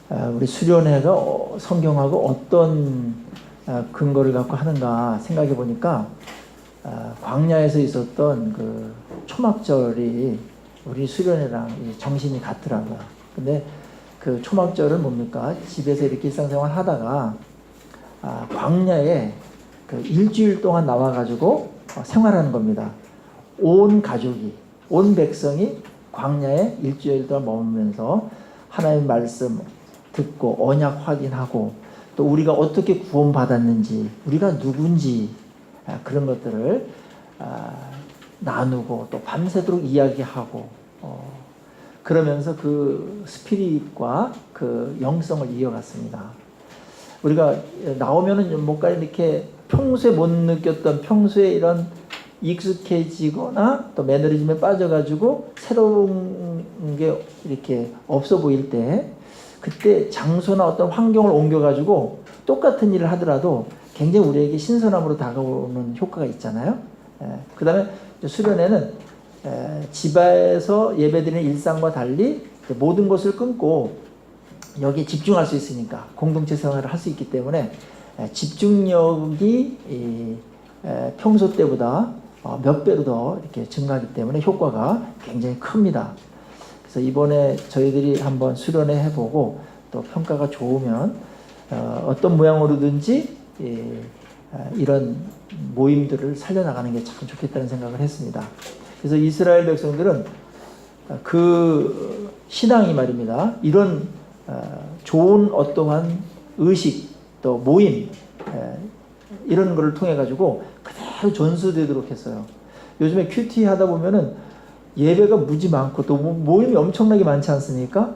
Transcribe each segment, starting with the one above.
우리 수련회가 성경하고 어떤 근거를 갖고 하는가 생각해 보니까 광야에서 있었던 그 초막절이 우리 수련회랑 정신이 같더라고요. 근데 그 초막절은 뭡니까? 집에서 이렇게 일상생활 하다가 광야에 그 일주일 동안 나와가지고 생활하는 겁니다. 온 가족이, 온 백성이 광야에 일주일 동안 머물면서 하나님의 말씀 듣고 언약 확인하고 또 우리가 어떻게 구원받았는지, 우리가 누군지 그런 것들을 나누고 또 밤새도록 이야기하고 그러면서 그 스피릿과 그 영성을 이어갔습니다. 우리가 나오면은 뭔가 이렇게 평소에 못 느꼈던 평소에 이런 익숙해지거나 또 매너리즘에 빠져가지고 새로운 게 이렇게 없어 보일 때 그때 장소나 어떤 환경을 옮겨가지고 똑같은 일을 하더라도 굉장히 우리에게 신선함으로 다가오는 효과가 있잖아요. 그 다음에 수련회는 집에서 예배드리는 일상과 달리 모든 것을 끊고 여기에 집중할 수 있으니까 공동체 생활을 할 수 있기 때문에 집중력이 평소 때보다 몇 배로 더 이렇게 증가하기 때문에 효과가 굉장히 큽니다. 그래서 이번에 저희들이 한번 수련회 해보고 또 평가가 좋으면 어떤 모양으로든지 이런 모임들을 살려나가는 게 참 좋겠다는 생각을 했습니다. 그래서 이스라엘 백성들은 그 신앙이 말입니다. 이런 좋은 어떠한 의식 또 모임 이런 거를 통해 가지고 그대로 전수되도록 했어요. 요즘에 큐티 하다 보면은 예배가 무지 많고 또 모임이 엄청나게 많지 않습니까?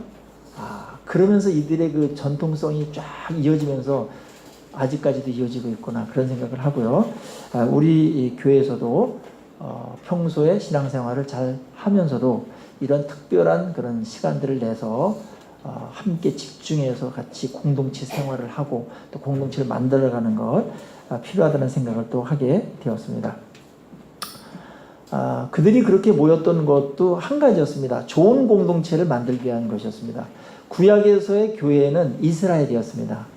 그러면서 이들의 그 전통성이 쫙 이어지면서 아직까지도 이어지고 있구나 그런 생각을 하고요. 우리 교회에서도 평소에 신앙생활을 잘 하면서도 이런 특별한 그런 시간들을 내서 함께 집중해서 같이 공동체 생활을 하고 또 공동체를 만들어가는 것 필요하다는 생각을 또 하게 되었습니다. 그들이 그렇게 모였던 것도 한 가지였습니다. 좋은 공동체를 만들기 위한 것이었습니다. 구약에서의 교회는 이스라엘이었습니다.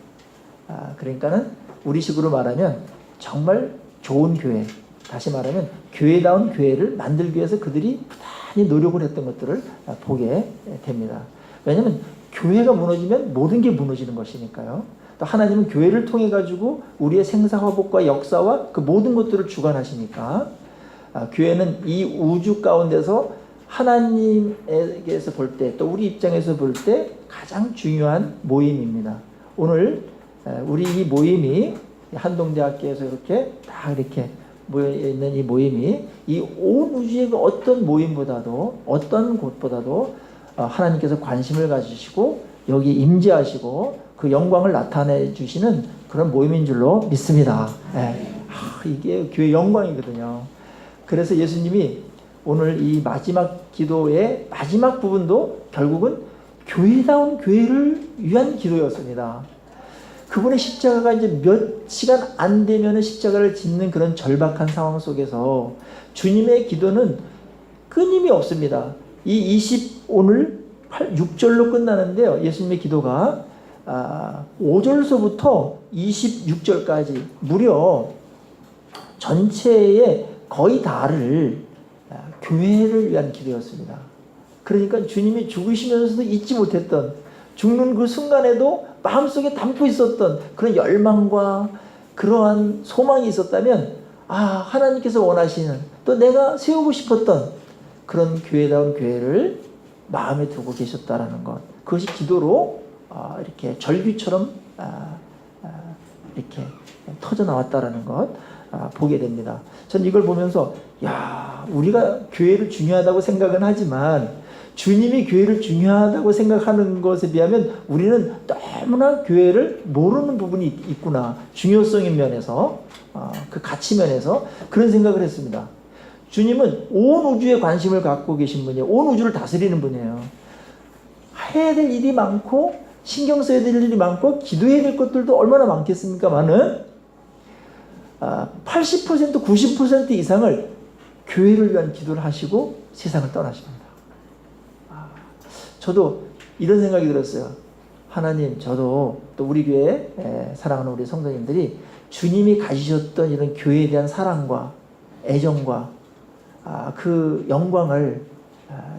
그러니까는 우리식으로 말하면 정말 좋은 교회, 다시 말하면 교회다운 교회를 만들기 위해서 그들이 부단히 노력을 했던 것들을 보게 됩니다. 왜냐하면 교회가 무너지면 모든 게 무너지는 것이니까요. 또 하나님은 교회를 통해 가지고 우리의 생사화복과 역사와 그 모든 것들을 주관하시니까 교회는 이 우주 가운데서 하나님에게서 볼 때 또 우리 입장에서 볼 때 가장 중요한 모임입니다. 오늘 우리 이 모임이 한동대학교에서 이렇게 다 이렇게 모여있는 이 모임이 이 온 우주의 그 어떤 모임보다도 어떤 곳보다도 하나님께서 관심을 가지시고 여기 임재하시고 그 영광을 나타내 주시는 그런 모임인 줄로 믿습니다. 이게 교회 영광이거든요. 그래서 예수님이 오늘 이 마지막 기도의 마지막 부분도 결국은 교회다운 교회를 위한 기도였습니다. 그분의 십자가가 이제 몇 시간 안 되면 십자가를 짓는 그런 절박한 상황 속에서 주님의 기도는 끊임이 없습니다. 이 오늘 6절로 끝나는데요. 예수님의 기도가 5절서부터 26절까지 무려 전체의 거의 다를 교회를 위한 기도였습니다. 그러니까 주님이 죽으시면서도 잊지 못했던 죽는 그 순간에도 마음속에 담고 있었던 그런 열망과 그러한 소망이 있었다면 하나님께서 원하시는 또 내가 세우고 싶었던 그런 교회다운 교회를 마음에 두고 계셨다라는 것, 그것이 기도로 이렇게 절규처럼 이렇게 터져 나왔다라는 것 보게 됩니다. 전 이걸 보면서 우리가 교회를 중요하다고 생각은 하지만 주님이 교회를 중요하다고 생각하는 것에 비하면 우리는 너무나 교회를 모르는 부분이 있구나. 중요성인 면에서 그 가치 면에서 그런 생각을 했습니다. 주님은 온 우주에 관심을 갖고 계신 분이에요. 온 우주를 다스리는 분이에요. 해야 될 일이 많고 신경 써야 될 일이 많고 기도해야 될 것들도 얼마나 많겠습니까만은 80% 90% 이상을 교회를 위한 기도를 하시고 세상을 떠나십니다. 저도 이런 생각이 들었어요. 하나님, 저도 또 우리 교회 사랑하는 우리 성도님들이 주님이 가지셨던 이런 교회에 대한 사랑과 애정과 그 영광을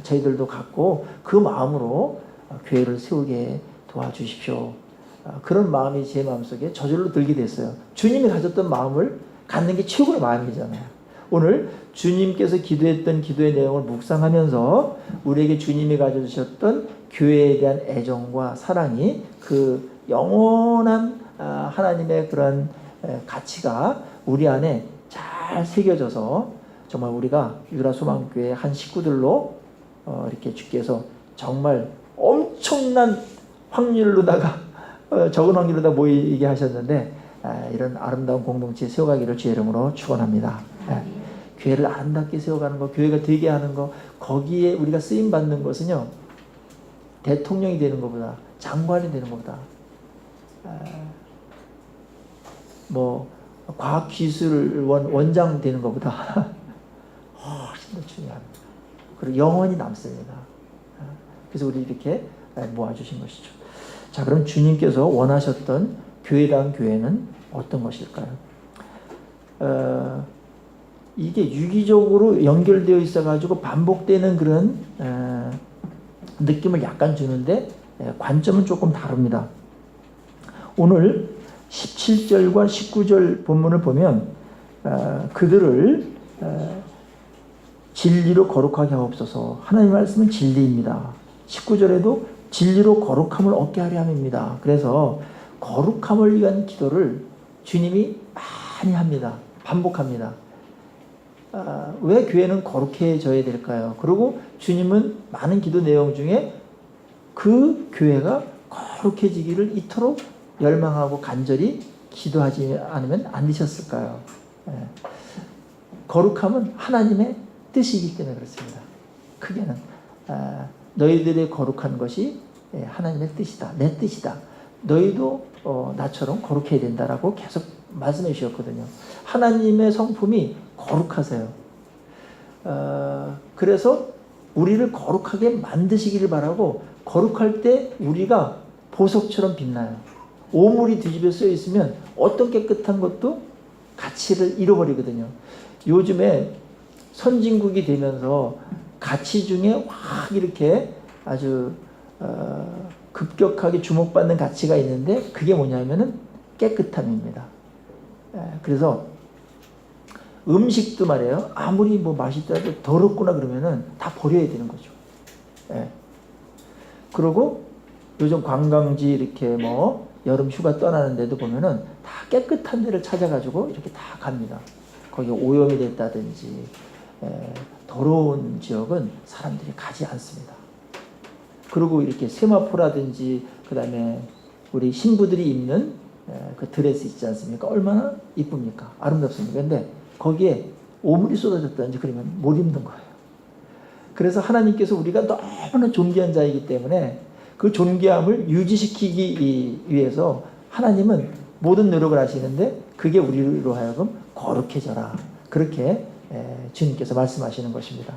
저희들도 갖고 그 마음으로 교회를 세우게 도와주십시오. 그런 마음이 제 마음속에 저절로 들게 됐어요. 주님이 가졌던 마음을 갖는 게 최고의 마음이잖아요. 오늘 주님께서 기도했던 기도의 내용을 묵상하면서 우리에게 주님이 가져주셨던 교회에 대한 애정과 사랑이 그 영원한 하나님의 그런 가치가 우리 안에 잘 새겨져서 정말 우리가 유라소망교회 한 식구들로 이렇게 주께서 정말 엄청난 확률로다가 적은 확률로다 모이게 하셨는데 이런 아름다운 공동체 세워가기를 주의 이름으로 축원합니다. 교회를 아름답게 세워가는 거, 교회가 되게 하는 거, 거기에 우리가 쓰임 받는 것은요, 대통령이 되는 것보다, 장관이 되는 것보다, 뭐 과학기술원 원장 되는 것보다 훨씬 더 중요합니다. 그리고 영원히 남습니다. 그래서 우리 이렇게 모아주신 것이죠. 자, 그럼 주님께서 원하셨던 교회다운 교회는 어떤 것일까요? 이게 유기적으로 연결되어 있어가지고 반복되는 그런 느낌을 약간 주는데 관점은 조금 다릅니다. 오늘 17절과 19절 본문을 보면 그들을 진리로 거룩하게 하옵소서. 하나님의 말씀은 진리입니다. 19절에도 진리로 거룩함을 얻게 하려 함입니다. 그래서 거룩함을 위한 기도를 주님이 많이 합니다. 반복합니다. 왜 교회는 거룩해져야 될까요? 그리고 주님은 많은 기도 내용 중에 그 교회가 거룩해지기를 이토록 열망하고 간절히 기도하지 않으면 안 되셨을까요? 거룩함은 하나님의 뜻이기 때문에 그렇습니다. 크게는 너희들의 거룩한 것이 하나님의 뜻이다. 내 뜻이다. 너희도 나처럼 거룩해야 된다라고 계속 말씀해 주셨거든요. 하나님의 성품이 거룩하세요. 그래서 우리를 거룩하게 만드시기를 바라고, 거룩할 때 우리가 보석처럼 빛나요. 오물이 뒤집어 쓰여 있으면 어떤 깨끗한 것도 가치를 잃어버리거든요. 요즘에 선진국이 되면서 가치 중에 확 이렇게 아주 급격하게 주목받는 가치가 있는데 그게 뭐냐면은 깨끗함입니다. 그래서 음식도 말이에요. 아무리 뭐 맛있다도 더럽구나 그러면은 다 버려야 되는 거죠. 그리고 요즘 관광지 이렇게 뭐 여름 휴가 떠나는데도 보면은 다 깨끗한 데를 찾아가지고 이렇게 다 갑니다. 거기 오염이 됐다든지 더러운 지역은 사람들이 가지 않습니다. 그리고 이렇게 세마포라든지 그 다음에 우리 신부들이 입는 그 드레스 있지 않습니까? 얼마나 이쁩니까? 아름답습니까? 근데 거기에 오물이 쏟아졌다든지 그러면 못 입는 거예요. 그래서 하나님께서 우리가 너무나 존귀한 자이기 때문에 그 존귀함을 유지시키기 위해서 하나님은 모든 노력을 하시는데 그게 우리로 하여금 거룩해져라. 그렇게 주님께서 말씀하시는 것입니다.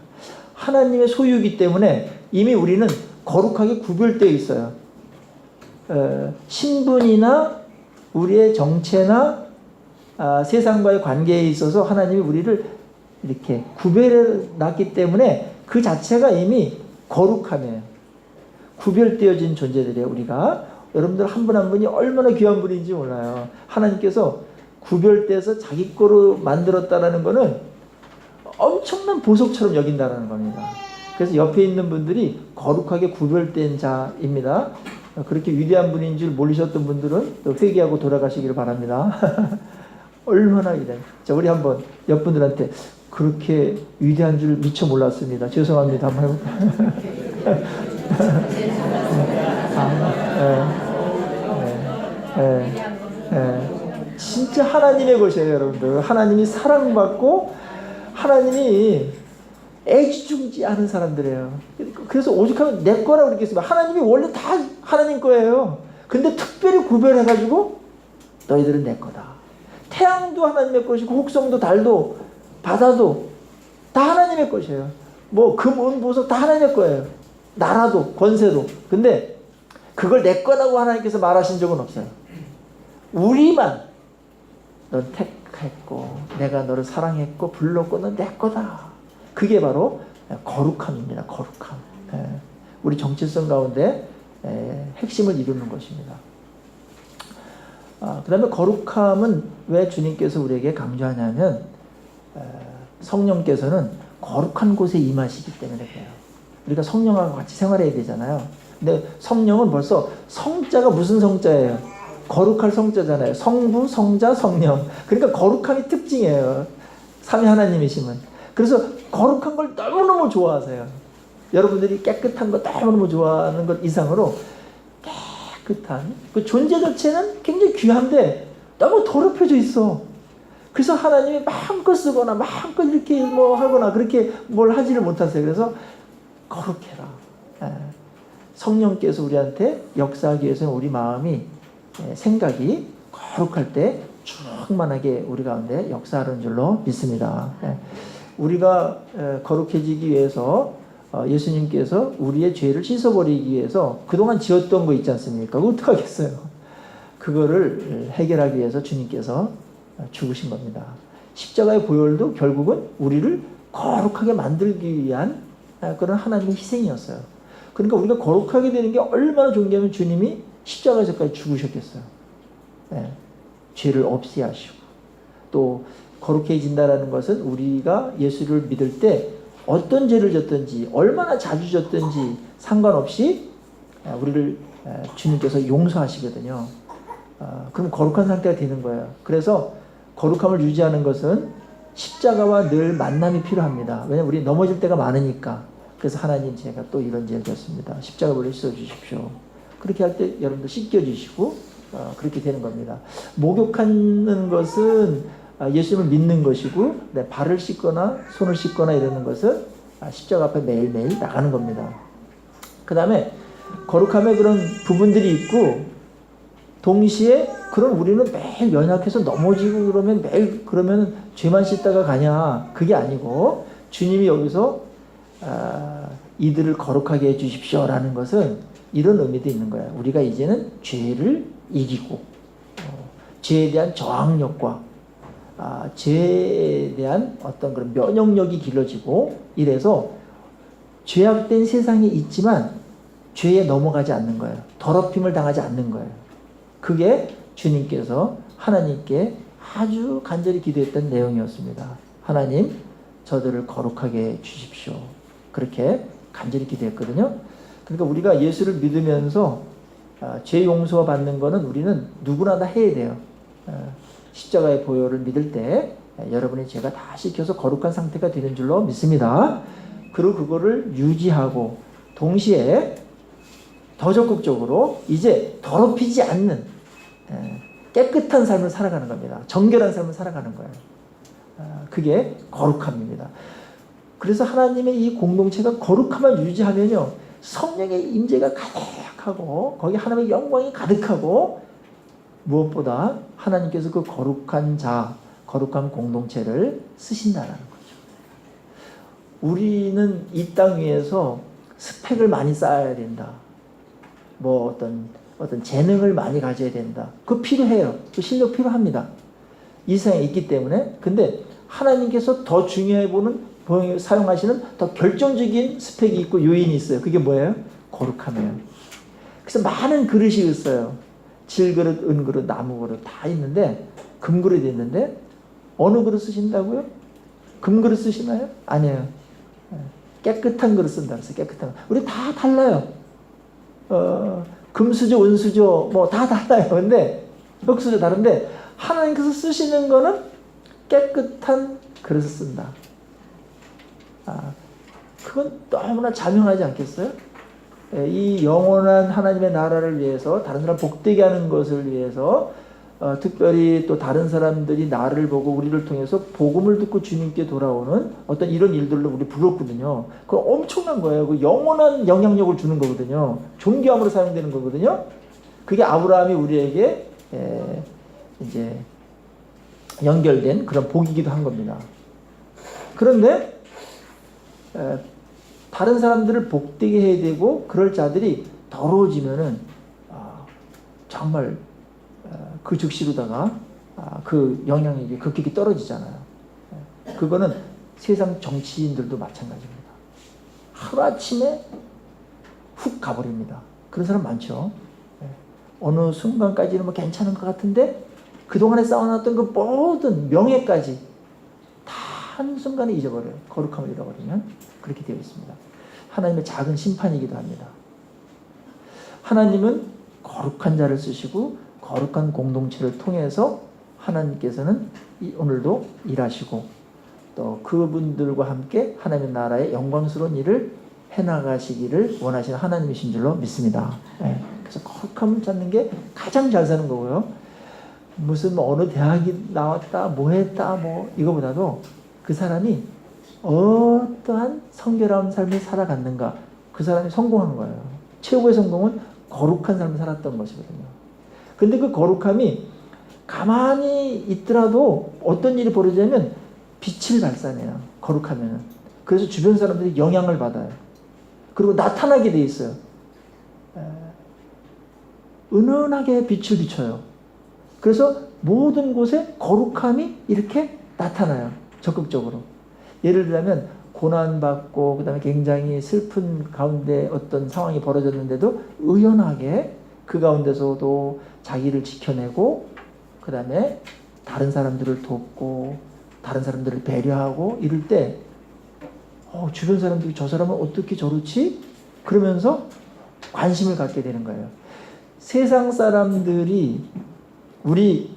하나님의 소유이기 때문에 이미 우리는 거룩하게 구별되어 있어요. 신분이나 우리의 정체나 세상과의 관계에 있어서 하나님이 우리를 이렇게 구별해 놨기 때문에 그 자체가 이미 거룩함이에요. 구별되어진 존재들이에요. 우리가 여러분들 한 분 한 분이 얼마나 귀한 분인지 몰라요. 하나님께서 구별돼서 자기 거로 만들었다라는 거는 엄청난 보석처럼 여긴다는 겁니다. 그래서 옆에 있는 분들이 거룩하게 구별된 자입니다. 그렇게 위대한 분인 줄 모르셨던 분들은 또 회개하고 돌아가시기를 바랍니다. 얼마나 위대한. 자, 우리 한번 옆 분들한테 그렇게 위대한 줄 미처 몰랐습니다. 죄송합니다. 한번 해볼까요? 진짜 하나님의 것이에요, 여러분들. 하나님이 사랑받고 하나님이 애지중지 않은 사람들이에요. 그래서 오죽하면 내 거라고 그렇게 했으면 하나님이 원래 다 하나님 거예요. 근데 특별히 구별해가지고 너희들은 내 거다. 태양도 하나님의 것이고 혹성도 달도 바다도 다 하나님의 것이에요. 뭐 금, 은, 보석 다 하나님의 거예요. 나라도 권세도. 근데 그걸 내 거라고 하나님께서 말하신 적은 없어요. 우리만 넌 택했고 내가 너를 사랑했고 불렀고 넌 내 거다. 그게 바로 거룩함입니다. 거룩함. 우리 정체성 가운데 핵심을 이루는 것입니다. 그 다음에 거룩함은 왜 주님께서 우리에게 강조하냐면 성령께서는 거룩한 곳에 임하시기 때문에 그래요. 우리가 성령하고 같이 생활해야 되잖아요. 근데 성령은 벌써 성자가 무슨 성자예요? 거룩할 성자잖아요. 성부, 성자, 성령. 그러니까 거룩함이 특징이에요. 삼위 하나님이시면. 그래서 거룩한 걸 너무너무 좋아하세요. 여러분들이 깨끗한 거 너무너무 좋아하는 것 이상으로 깨끗한 그 존재 자체는 굉장히 귀한데 너무 더럽혀져 있어. 그래서 하나님이 마음껏 쓰거나 마음껏 이렇게 뭐 하거나 그렇게 뭘 하지를 못하세요. 그래서 거룩해라. 성령께서 우리한테 역사하기 위해서는 우리 마음이 생각이 거룩할 때 충만하게 우리 가운데 역사하는 줄로 믿습니다. 우리가 거룩해지기 위해서 예수님께서 우리의 죄를 씻어버리기 위해서 그동안 지었던 거 있지 않습니까? 그거 어떡하겠어요? 그거를 해결하기 위해서 주님께서 죽으신 겁니다. 십자가의 보혈도 결국은 우리를 거룩하게 만들기 위한 그런 하나님의 희생이었어요. 그러니까 우리가 거룩하게 되는 게 얼마나 존귀하면 주님이 십자가에서까지 죽으셨겠어요. 죄를 없이 하시고 또 거룩해진다라는 것은 우리가 예수를 믿을 때 어떤 죄를 졌든지 얼마나 자주 졌든지 상관없이 우리를 주님께서 용서하시거든요. 그럼 거룩한 상태가 되는 거예요. 그래서 거룩함을 유지하는 것은 십자가와 늘 만남이 필요합니다. 왜냐하면 우리 넘어질 때가 많으니까. 그래서 하나님 제가 또 이런 죄를 졌습니다. 십자가를 씻어주십시오. 그렇게 할 때 여러분들 씻겨주시고 그렇게 되는 겁니다. 목욕하는 것은 예수님을 믿는 것이고 발을 씻거나 손을 씻거나 이러는 것은 십자가 앞에 매일매일 나가는 겁니다. 그 다음에 거룩함에 그런 부분들이 있고 동시에 그럼 우리는 매일 연약해서 넘어지고 그러면 매일 그러면 죄만 씻다가 가냐, 그게 아니고 주님이 여기서 이들을 거룩하게 해 주십시오라는 것은 이런 의미도 있는 거예요. 우리가 이제는 죄를 이기고 죄에 대한 저항력과 죄에 대한 어떤 그런 면역력이 길러지고 이래서 죄악된 세상에 있지만 죄에 넘어가지 않는 거예요. 더럽힘을 당하지 않는 거예요. 그게 주님께서 하나님께 아주 간절히 기도했던 내용이었습니다. 하나님, 저들을 거룩하게 해 주십시오. 그렇게 간절히 기도했거든요. 그러니까 우리가 예수를 믿으면서 죄 용서 받는 거는 우리는 누구나 다 해야 돼요. 십자가의 보혈을 믿을 때 여러분의 죄가 다 씻겨서 거룩한 상태가 되는 줄로 믿습니다. 그리고 그거를 유지하고 동시에 더 적극적으로 이제 더럽히지 않는 깨끗한 삶을 살아가는 겁니다. 정결한 삶을 살아가는 거예요. 그게 거룩함입니다. 그래서 하나님의 이 공동체가 거룩함을 유지하면요, 성령의 임재가 가득하고 거기 하나님의 영광이 가득하고 무엇보다 하나님께서 그 거룩한 자, 거룩한 공동체를 쓰신다라는 거죠. 우리는 이 땅 위에서 스펙을 많이 쌓아야 된다. 뭐 어떤 재능을 많이 가져야 된다. 그거 필요해요. 그 실력 필요합니다. 이 세상에 있기 때문에. 근데 하나님께서 더 중요해 보는, 사용하시는 더 결정적인 스펙이 있고 요인이 있어요. 그게 뭐예요? 거룩함이에요. 그래서 많은 그릇이 있어요. 질그릇, 은그릇, 나무그릇 다 있는데, 금그릇이 있는데 어느 그릇 쓰신다고요? 금그릇 쓰시나요? 아니에요. 깨끗한 그릇 쓴다 그랬어요. 깨끗한. 우리 다 달라요. 금수저, 은수저 뭐 다 달라요. 근데 흙수저 다른데 하나님께서 쓰시는 거는 깨끗한 그릇을 쓴다. 그건 너무나 자명하지 않겠어요? 이 영원한 하나님의 나라를 위해서, 다른 사람 복되게 하는 것을 위해서, 특별히 또 다른 사람들이 나를 보고 우리를 통해서 복음을 듣고 주님께 돌아오는 어떤 이런 일들로 우리 부르거든요. 그거 엄청난 거예요. 그 영원한 영향력을 주는 거거든요. 존귀함으로 사용되는 거거든요. 그게 아브라함이 우리에게 이제 연결된 그런 복이기도 한 겁니다. 그런데 다른 사람들을 복되게 해야 되고 그럴 자들이 더러워지면은 정말 그 즉시로다가 그 영향력이 급격히 떨어지잖아요. 그거는 세상 정치인들도 마찬가지입니다. 하루아침에 훅 가버립니다. 그런 사람 많죠. 어느 순간까지는 뭐 괜찮은 것 같은데 그동안에 쌓아놨던 그 모든 명예까지 다 한순간에 잊어버려요. 거룩함을 잃어버리면 그렇게 되어 있습니다. 하나님의 작은 심판이기도 합니다. 하나님은 거룩한 자를 쓰시고 거룩한 공동체를 통해서 하나님께서는 오늘도 일하시고 또 그분들과 함께 하나님의 나라의 영광스러운 일을 해나가시기를 원하시는 하나님이신 줄로 믿습니다. 그래서 거룩함을 찾는 게 가장 잘 사는 거고요. 무슨 뭐 어느 대학이 나왔다 뭐 했다 뭐 이거보다도 그 사람이 어떠한 성결한 삶을 살아갔는가, 그 사람이 성공한 거예요. 최고의 성공은 거룩한 삶을 살았던 것이거든요. 근데 그 거룩함이 가만히 있더라도 어떤 일이 벌어지냐면 빛을 발산해요. 거룩하면은. 그래서 주변 사람들이 영향을 받아요. 그리고 나타나게 돼 있어요. 은은하게 빛을 비춰요. 그래서 모든 곳에 거룩함이 이렇게 나타나요. 적극적으로. 예를 들자면 고난받고 그 다음에 굉장히 슬픈 가운데 어떤 상황이 벌어졌는데도 의연하게 그 가운데서도 자기를 지켜내고 그 다음에 다른 사람들을 돕고 다른 사람들을 배려하고 이럴 때 주변 사람들이 저 사람은 어떻게 저렇지? 그러면서 관심을 갖게 되는 거예요. 세상 사람들이 우리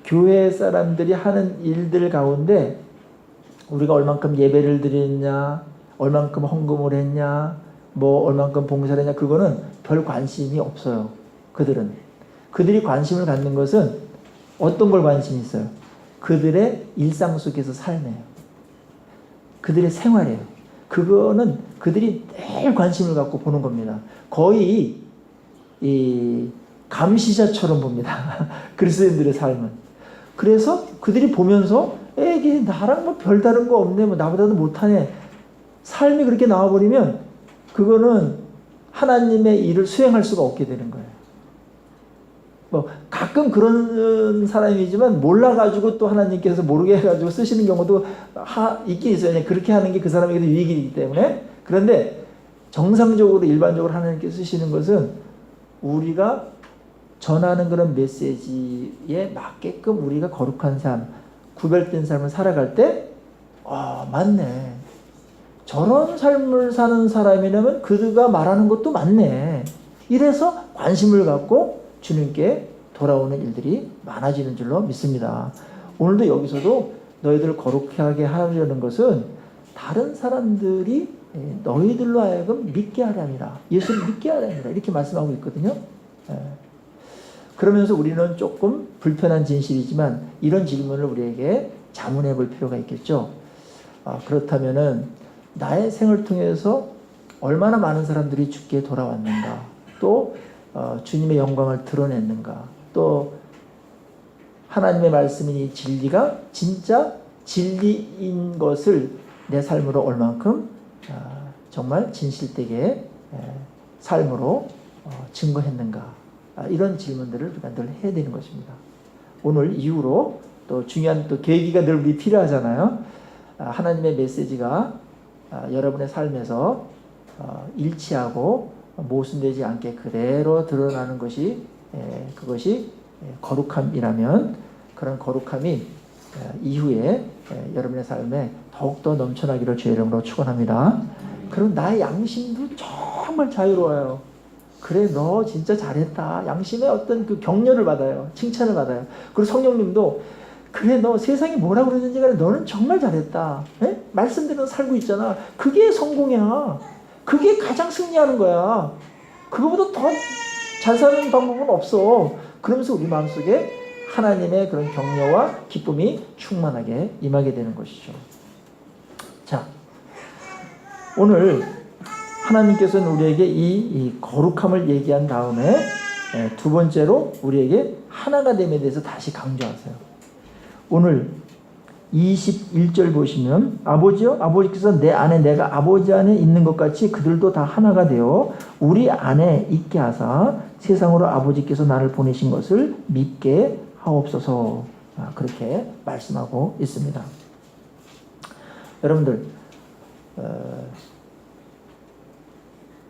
교회 사람들이 하는 일들 가운데 우리가 얼만큼 예배를 드렸냐, 얼만큼 헌금을 했냐, 뭐 얼만큼 봉사를 했냐, 그거는 별 관심이 없어요. 그들이 관심을 갖는 것은 어떤 걸 관심이 있어요? 그들의 일상 속에서 삶이에요. 그들의 생활이에요. 그거는 그들이 매일 관심을 갖고 보는 겁니다. 거의 이 감시자처럼 봅니다. 그리스도인들의 삶은. 그래서 그들이 보면서 이게 나랑 뭐 별다른 거 없네, 뭐 나보다도 못하네, 삶이 그렇게 나와버리면 그거는 하나님의 일을 수행할 수가 없게 되는 거예요. 뭐 가끔 그런 사람이지만 몰라가지고 또 하나님께서 모르게 해가지고 쓰시는 경우도 있긴 있어요. 그렇게 하는 게 그 사람에게도 유익이기 때문에. 그런데 정상적으로 일반적으로 하나님께서 쓰시는 것은 우리가 전하는 그런 메시지에 맞게끔 우리가 거룩한 삶, 구별된 삶을 살아갈 때 맞네, 저런 삶을 사는 사람이라면 그가 말하는 것도 맞네, 이래서 관심을 갖고 주님께 돌아오는 일들이 많아지는 줄로 믿습니다. 오늘도 여기서도 너희들을 거룩하게 하려는 것은 다른 사람들이 너희들로 하여금 믿게 하려 합니다. 예수를 믿게 하려 합니다. 이렇게 말씀하고 있거든요. 그러면서 우리는 조금 불편한 진실이지만 이런 질문을 우리에게 자문해 볼 필요가 있겠죠. 그렇다면은 나의 생을 통해서 얼마나 많은 사람들이 주께 돌아왔는가, 또 주님의 영광을 드러냈는가, 또 하나님의 말씀인 진리가 진짜 진리인 것을 내 삶으로 얼만큼 정말 진실되게 삶으로 증거했는가, 이런 질문들을 우리가 늘 해야 되는 것입니다. 오늘 이후로 또 중요한 또 계기가 늘 우리 필요하잖아요. 하나님의 메시지가 여러분의 삶에서 일치하고 모순되지 않게 그대로 드러나는 것이 그것이 거룩함이라면 그런 거룩함이 이후에 여러분의 삶에 더욱더 넘쳐나기를 주의 이름으로 축원합니다. 그럼 나의 양심도 정말 자유로워요. 그래, 너 진짜 잘했다. 양심의 어떤 그 격려를 받아요. 칭찬을 받아요. 그리고 성령님도 그래, 너 세상이 뭐라 그러는지 간에 너는 정말 잘했다. 말씀대로 살고 있잖아. 그게 성공이야. 그게 가장 승리하는 거야. 그거보다 더 잘 사는 방법은 없어. 그러면서 우리 마음속에 하나님의 그런 격려와 기쁨이 충만하게 임하게 되는 것이죠. 자, 오늘 하나님께서는 우리에게 이 거룩함을 얘기한 다음에 두 번째로 우리에게 하나가 됨에 대해서 다시 강조하세요. 오늘 21절 보시면 아버지께서 내 안에 내가 아버지 안에 있는 것 같이 그들도 다 하나가 되어 우리 안에 있게 하사 세상으로 아버지께서 나를 보내신 것을 믿게 하옵소서. 그렇게 말씀하고 있습니다. 여러분들,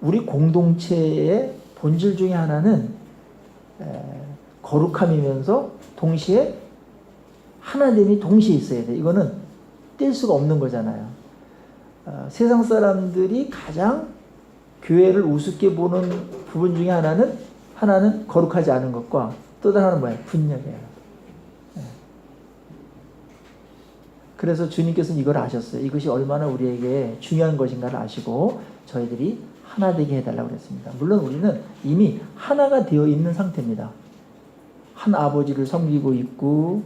우리 공동체의 본질 중에 하나는 거룩함이면서 동시에 하나됨이 동시에 있어야 돼. 이거는 뗄 수가 없는 거잖아요. 세상 사람들이 가장 교회를 우습게 보는 부분 중에 하나는 거룩하지 않은 것과 또 다른 하나는 뭐예요? 분열이에요. 그래서 주님께서는 이걸 아셨어요. 이것이 얼마나 우리에게 중요한 것인가를 아시고 저희들이 하나 되게 해달라고 그랬습니다. 물론 우리는 이미 하나가 되어 있는 상태입니다. 한 아버지를 섬기고 있고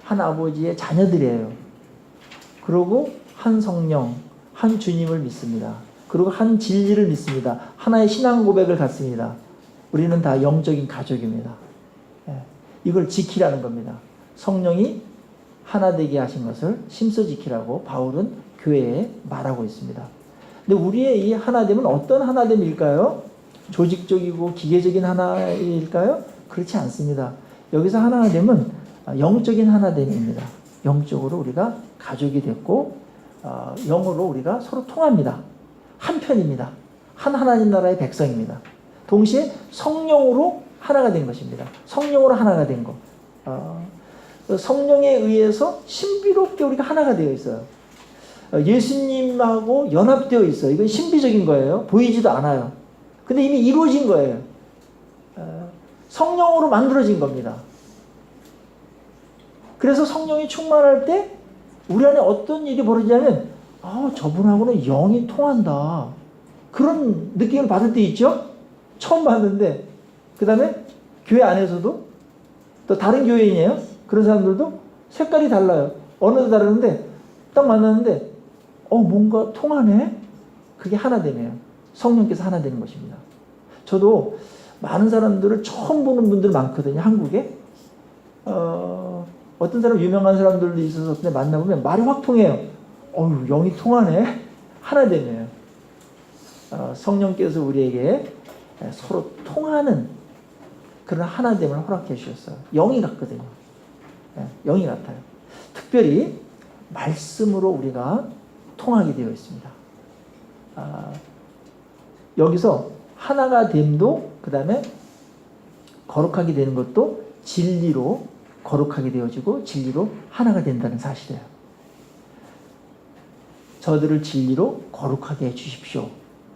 한 아버지의 자녀들이에요. 그리고 한 성령, 한 주님을 믿습니다. 그리고 한 진리를 믿습니다. 하나의 신앙 고백을 갖습니다. 우리는 다 영적인 가족입니다. 이걸 지키라는 겁니다. 성령이 하나 되게 하신 것을 심써 지키라고 바울은 교회에 말하고 있습니다. 근데 우리의 이 하나됨은 어떤 하나됨일까요? 조직적이고 기계적인 하나일까요? 그렇지 않습니다. 여기서 하나됨은 영적인 하나됨입니다. 영적으로 우리가 가족이 됐고 영으로 우리가 서로 통합니다. 한 편입니다. 한 하나님 나라의 백성입니다. 동시에 성령으로 하나가 된 것입니다. 성령으로 하나가 된 것. 성령에 의해서 신비롭게 우리가 하나가 되어 있어요. 예수님하고 연합되어 있어요. 이건 신비적인 거예요. 보이지도 않아요. 근데 이미 이루어진 거예요. 성령으로 만들어진 겁니다. 그래서 성령이 충만할 때 우리 안에 어떤 일이 벌어지냐면 저분하고는 영이 통한다. 그런 느낌을 받을 때 있죠? 처음 봤는데 그 다음에 교회 안에서도 또 다른 교회인이에요. 그런 사람들도 색깔이 달라요. 언어도 다르는데 딱 만났는데 뭔가 통하네? 그게 하나됨이에요. 성령께서 하나 되는 것입니다. 저도 많은 사람들을 처음 보는 분들 많거든요. 한국에. 어떤 사람 유명한 사람들도 있어서 근데 만나보면 말이 확 통해요. 영이 통하네? 하나됨이에요. 성령께서 우리에게 서로 통하는 그런 하나됨을 허락해 주셨어요. 영이 같거든요. 영이 같아요. 특별히 말씀으로 우리가 통하게 되어 있습니다. 여기서 하나가 됨도 그 다음에 거룩하게 되는 것도 진리로 거룩하게 되어지고 진리로 하나가 된다는 사실이에요. 저들을 진리로 거룩하게 해주십시오.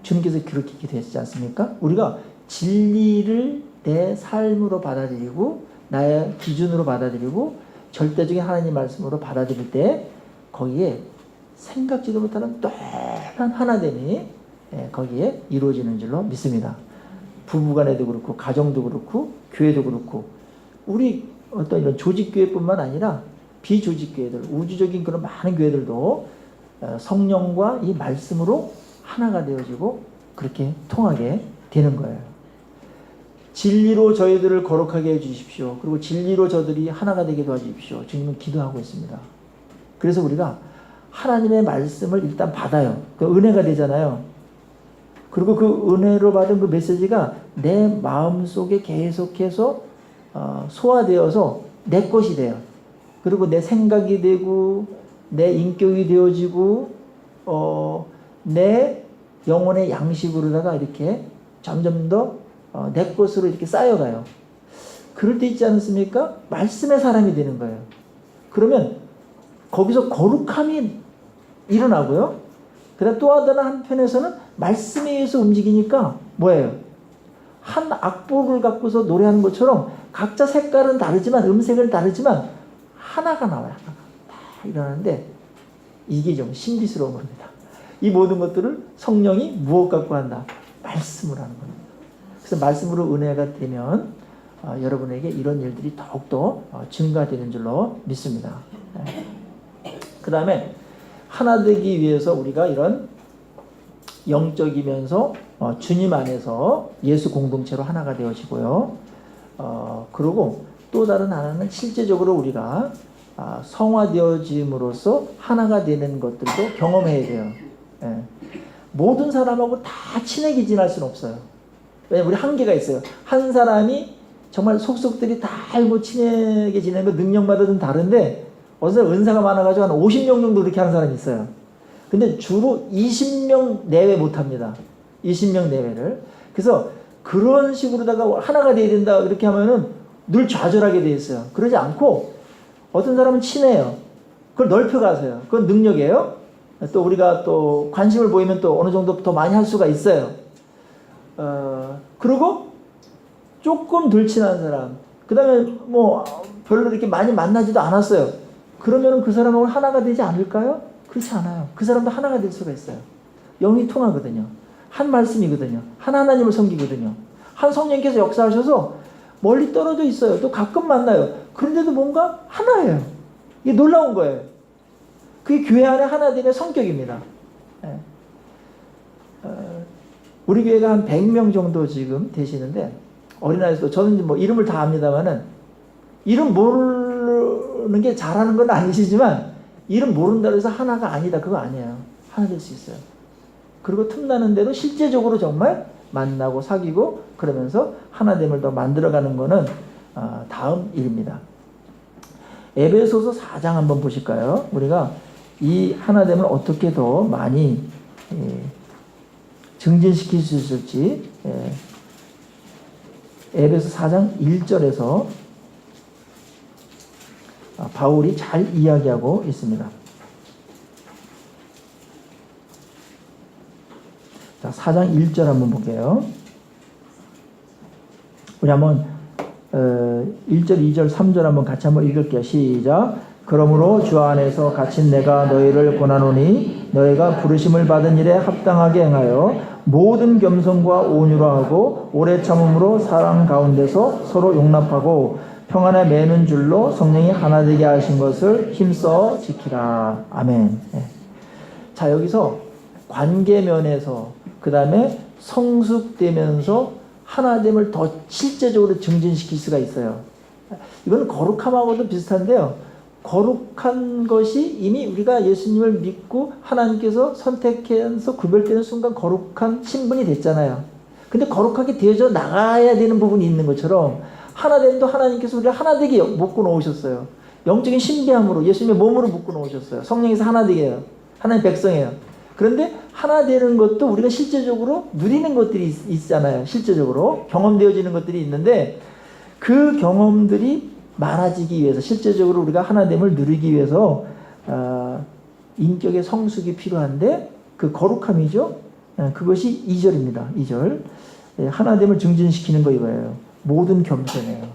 주님께서 그렇게 기도했지 않습니까? 우리가 진리를 내 삶으로 받아들이고 나의 기준으로 받아들이고 절대적인 하나님 말씀으로 받아들일 때 거기에 생각지도 못하는 또한 하나됨이 거기에 이루어지는 줄로 믿습니다. 부부간에도 그렇고 가정도 그렇고 교회도 그렇고 우리 어떤 이런 조직교회뿐만 아니라 비조직교회들 우주적인 그런 많은 교회들도 성령과 이 말씀으로 하나가 되어지고 그렇게 통하게 되는 거예요. 진리로 저희들을 거룩하게 해주십시오. 그리고 진리로 저들이 하나가 되게 도와주십시오. 주님은 기도하고 있습니다. 그래서 우리가 하나님의 말씀을 일단 받아요. 그 은혜가 되잖아요. 그리고 그 은혜로 받은 그 메시지가 내 마음속에 계속해서 소화되어서 내 것이 돼요. 그리고 내 생각이 되고 내 인격이 되어지고 내 영혼의 양식으로다가 이렇게 점점 더 내 것으로 이렇게 쌓여가요. 그럴 때 있지 않습니까? 말씀의 사람이 되는 거예요. 그러면 거기서 거룩함이 일어나고요. 그다음 또 다른 한편에서는 말씀에 의해서 움직이니까 뭐예요? 한 악보를 갖고서 노래하는 것처럼 각자 색깔은 다르지만 음색은 다르지만 하나가 나와요. 하나가 다 일어나는데 이게 좀 신비스러운 겁니다. 이 모든 것들을 성령이 무엇 갖고 한다? 말씀을 하는 겁니다. 그래서 말씀으로 은혜가 되면 여러분에게 이런 일들이 더욱더 증가되는 줄로 믿습니다. 그 다음에 하나 되기 위해서 우리가 이런 영적이면서 주님 안에서 예수 공동체로 하나가 되어지고요. 그리고 또 다른 하나는 실제적으로 우리가 성화되어짐으로써 하나가 되는 것들도 경험해야 돼요. 모든 사람하고 다 친하게 지낼 수는 없어요. 왜냐면 우리 한계가 있어요. 한 사람이 정말 속속들이 다 알고 친하게 지내는 거 능력마다 좀 다른데 어떤 사람 은사가 많아가지고 한 50명 정도 그렇게 하는 사람이 있어요. 근데 주로 20명 내외 못합니다. 20명 내외를. 그래서 그런 식으로다가 하나가 돼야 된다 그렇게 하면은 늘 좌절하게 돼 있어요. 그러지 않고 어떤 사람은 친해요. 그걸 넓혀가세요. 그건 능력이에요. 또 우리가 또 관심을 보이면 또 어느 정도 더 많이 할 수가 있어요. 그리고 조금 덜 친한 사람, 그 다음에 뭐 별로 이렇게 많이 만나지도 않았어요. 그러면은 그 사람하고 하나가 되지 않을까요? 그렇지 않아요. 그 사람도 하나가 될 수가 있어요. 영이 통하거든요. 한 말씀이거든요. 한 하나님을 섬기거든요. 한 성령께서 역사하셔서 멀리 떨어져 있어요. 또 가끔 만나요. 그런데도 뭔가 하나예요. 이게 놀라운 거예요. 그게 교회 안에 하나됨의 성격입니다. 예. 우리 교회가 한 100명 정도 지금 되시는데, 어린아이도 저는 뭐 이름을 다 압니다만은, 이름 모르는 게 잘하는 건 아니시지만, 이름 모른다고 해서 하나가 아니다. 그거 아니에요. 하나 될 수 있어요. 그리고 틈나는 대로 실제적으로 정말 만나고 사귀고 그러면서 하나됨을 더 만들어가는 거는 다음 일입니다. 에베소서 4장 한번 보실까요? 우리가 이 하나됨을 어떻게 더 많이 증진시킬 수 있을지. 에베소 4장 1절에서 바울이 잘 이야기하고 있습니다. 자, 4장 1절 한번 볼게요. 우리 한번 1절, 2절, 3절 한번 같이 한번 읽을게요. 시작. 그러므로 주 안에서 갇힌 내가 너희를 권하노니 너희가 부르심을 받은 일에 합당하게 행하여 모든 겸손과 온유로 하고 오래 참음으로 사랑 가운데서 서로 용납하고 평안에 매는 줄로 성령이 하나 되게 하신 것을 힘써 지키라. 아멘. 자, 여기서 관계면에서 그 다음에 성숙되면서 하나됨을 더 실제적으로 증진시킬 수가 있어요. 이건 거룩함하고도 비슷한데요. 거룩한 것이 이미 우리가 예수님을 믿고 하나님께서 선택해서 구별되는 순간 거룩한 신분이 됐잖아요. 근데 거룩하게 되어져 나가야 되는 부분이 있는 것처럼 하나됨도 하나님께서 우리를 하나되게 묶어 놓으셨어요. 영적인 신비함으로 예수님의 몸으로 묶어 놓으셨어요. 성령에서 하나되게 해요. 하나님 백성이에요. 그런데 하나 되는 것도 우리가 실제적으로 누리는 것들이 있잖아요. 실제적으로 경험되어지는 것들이 있는데 그 경험들이 많아지기 위해서 실제적으로 우리가 하나됨을 누리기 위해서 인격의 성숙이 필요한데 그 거룩함이죠. 그것이 2절입니다. 2절. 하나됨을 증진시키는 거 이거예요. 모든 겸손해요.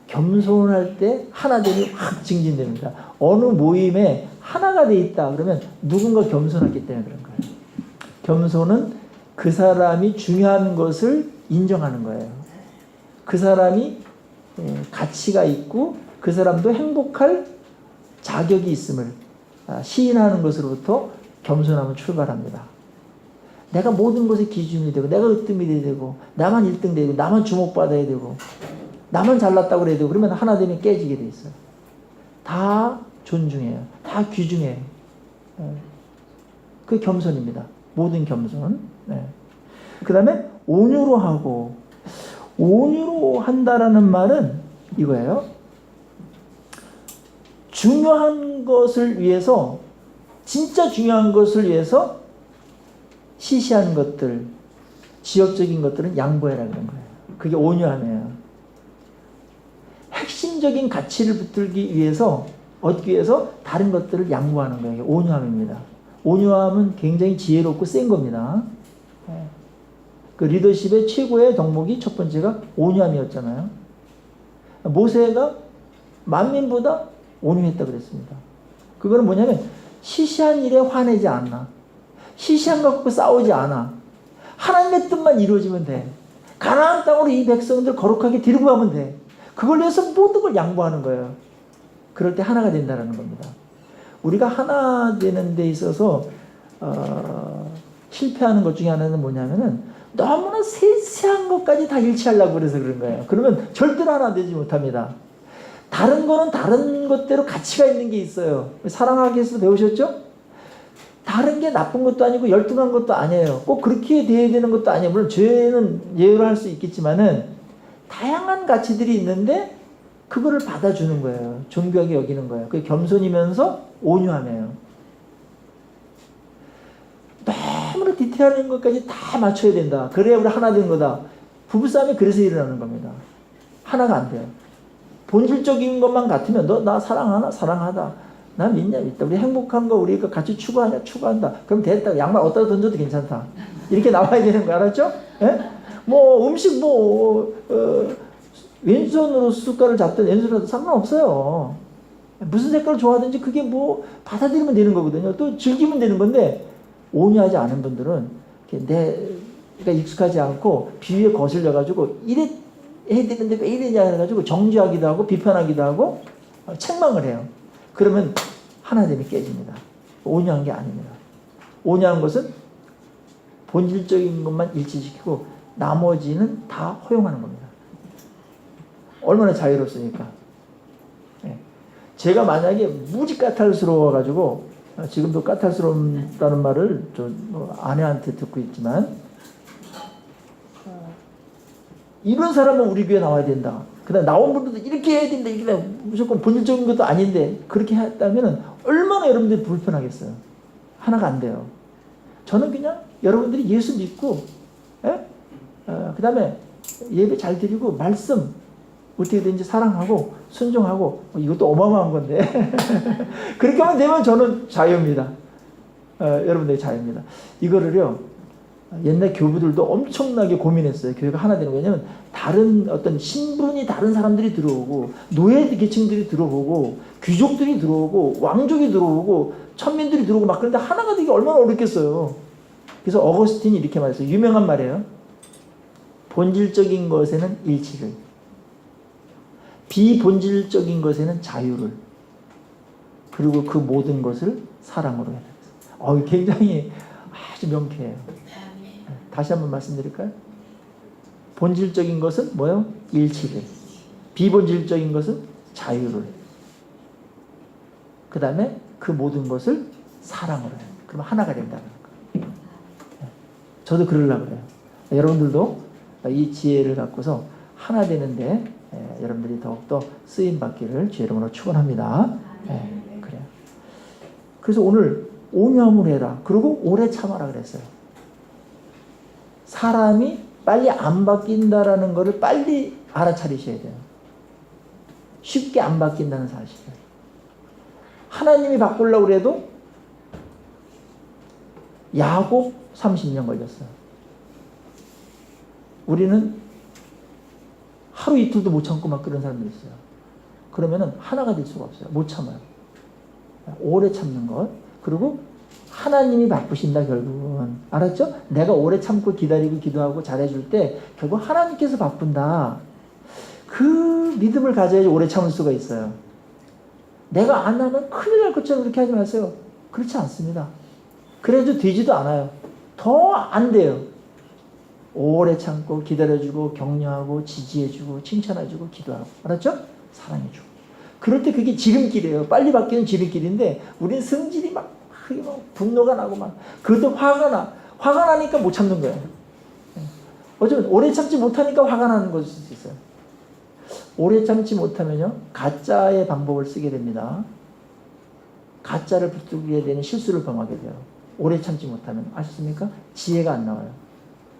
겸손할 때 하나됨이 확 증진됩니다. 어느 모임에 하나가 돼 있다 그러면 누군가 겸손했기 때문에 그런 거예요. 겸손은 그 사람이 중요한 것을 인정하는 거예요. 그 사람이 가치가 있고 그 사람도 행복할 자격이 있음을 시인하는 것으로부터 겸손함은 출발합니다. 내가 모든 것의 기준이 되고 내가 으뜸이 되고 나만 1등 되고 나만 주목받아야 되고 나만 잘났다고 그래야 되고 그러면 하나됨이 깨지게 돼 있어요. 다 존중해요. 다 귀중해요. 그 겸손입니다. 모든 겸손. 그 다음에 온유로 하고, 온유로 한다라는 말은 이거예요. 중요한 것을 위해서, 진짜 중요한 것을 위해서 시시한 것들, 지역적인 것들은 양보해라 그런 거예요. 그게 온유함이에요. 핵심적인 가치를 붙들기 위해서 얻기 위해서 다른 것들을 양보하는 거예요. 온유함입니다. 온유함은 굉장히 지혜롭고 센 겁니다. 그 리더십의 최고의 덕목이 첫 번째가 온유함이었잖아요. 모세가 만민보다 온유했다 그랬습니다. 그거는 뭐냐면 시시한 일에 화내지 않아. 시시한 것 갖고 싸우지 않아. 하나님의 뜻만 이루어지면 돼. 가나안 땅으로 이 백성들 거룩하게 데리고 가면 돼. 그걸 위해서 모든 걸 양보하는 거예요. 그럴 때 하나가 된다는 겁니다. 우리가 하나 되는 데 있어서 실패하는 것 중에 하나는 뭐냐면은 너무나 세세한 것까지 다 일치하려고 그래서 그런 거예요. 그러면 절대로 하나 되지 못합니다. 다른 거는 다른 것대로 가치가 있는 게 있어요. 사랑하기 위해서 배우셨죠? 다른 게 나쁜 것도 아니고 열등한 것도 아니에요. 꼭 그렇게 돼야 되는 것도 아니에요. 물론 죄는 예외로 할 수 있겠지만은 다양한 가치들이 있는데 그거를 받아주는 거예요. 존귀하게 여기는 거예요. 그게 겸손이면서 온유함이에요. 너무나 디테일한 것까지 다 맞춰야 된다. 그래야 우리 하나 된 거다. 부부싸움이 그래서 일어나는 겁니다. 하나가 안 돼요. 본질적인 것만 같으면 너 나 사랑하나? 사랑하다. 나 믿냐? 믿다. 우리 행복한 거 우리가 같이 추구하냐? 추구한다. 그럼 됐다. 양말 어디다 던져도 괜찮다. 이렇게 나와야 되는 거 알았죠? 예? 뭐 음식 왼손으로 숟갈을 잡든 왼손으로 상관없어요. 무슨 색깔을 좋아하든지 그게 뭐 받아들이면 되는 거거든요. 또 즐기면 되는 건데 온유하지 않은 분들은 내가 익숙하지 않고 비위에 거슬려가지고 이래 해야 되는데 왜 이러냐 해가지고 정죄하기도 하고 비판하기도 하고 책망을 해요. 그러면 하나됨이 깨집니다. 온유한 게 아닙니다. 온유한 것은 본질적인 것만 일치시키고 나머지는 다 허용하는 겁니다. 얼마나 자유롭습니까? 네. 제가 만약에 무지 까탈스러워가지고 지금도 까탈스럽다는 말을 아내한테 듣고 있지만 이런 사람은 우리 교회에 나와야 된다. 그 다음 나온 분들도 이렇게 해야 된다. 이렇게 무조건 본질적인 것도 아닌데 그렇게 했다면 얼마나 여러분들이 불편하겠어요. 하나가 안 돼요. 저는 그냥 여러분들이 예수 믿고 그 다음에 예배 잘 드리고 말씀 어떻게든지 사랑하고 순종하고 이것도 어마어마한 건데 그렇게만 되면 저는 자유입니다. 여러분들의 자유입니다. 이거를요 옛날 교부들도 엄청나게 고민했어요. 교회가 하나 되는 거. 왜냐면 다른 어떤 신분이 다른 사람들이 들어오고 노예 계층들이 들어오고 귀족들이 들어오고 왕족이 들어오고 천민들이 들어오고 막 그런데 하나가 되기 얼마나 어렵겠어요. 그래서 어거스틴이 이렇게 말했어요. 유명한 말이에요. 본질적인 것에는 일치를, 비본질적인 것에는 자유를, 그리고 그 모든 것을 사랑으로 해야 됩니다. 굉장히 아주 명쾌해요. 다시 한번 말씀드릴까요? 본질적인 것은 뭐예요? 일치를. 비본질적인 것은 자유를. 그 다음에 그 모든 것을 사랑으로 해요. 그럼 하나가 된다는 거예요. 저도 그러려고 그래요. 여러분들도 이 지혜를 갖고서 하나 되는데 여러분들이 더욱더 쓰임받기를 주의 이름으로 축원합니다. 그래요. 그래서 오늘 온유함으로 해라. 그리고 오래 참아라 그랬어요. 사람이 빨리 안 바뀐다라는 것을 빨리 알아차리셔야 돼요. 쉽게 안 바뀐다는 사실을. 하나님이 바꾸려고 그래도 야곱 30년 걸렸어요. 우리는 하루 이틀도 못 참고 막 그런 사람들이 있어요. 그러면은 하나가 될 수가 없어요. 못 참아요. 오래 참는 것. 그리고 하나님이 바쁘신다 결국은. 알았죠? 내가 오래 참고 기다리고 기도하고 잘해줄 때 결국 하나님께서 바쁜다. 그 믿음을 가져야지 오래 참을 수가 있어요. 내가 안 하면 큰일 날 것처럼 그렇게 하지 마세요. 그렇지 않습니다. 그래도 되지도 않아요. 더 안 돼요. 오래 참고 기다려주고 격려하고 지지해주고 칭찬해주고 기도하고. 알았죠? 사랑해주고. 그럴 때 그게 지름길이에요. 빨리 바뀌는 지름길인데 우리는 성질이 막 분노가 나고 막 그것도 화가 나. 화가 나니까 못 참는 거예요. 어쩌면 오래 참지 못하니까 화가 나는 것일 수 있어요. 오래 참지 못하면요 가짜의 방법을 쓰게 됩니다. 가짜를 붙들게 되는 실수를 범하게 돼요. 오래 참지 못하면. 아셨습니까? 지혜가 안 나와요.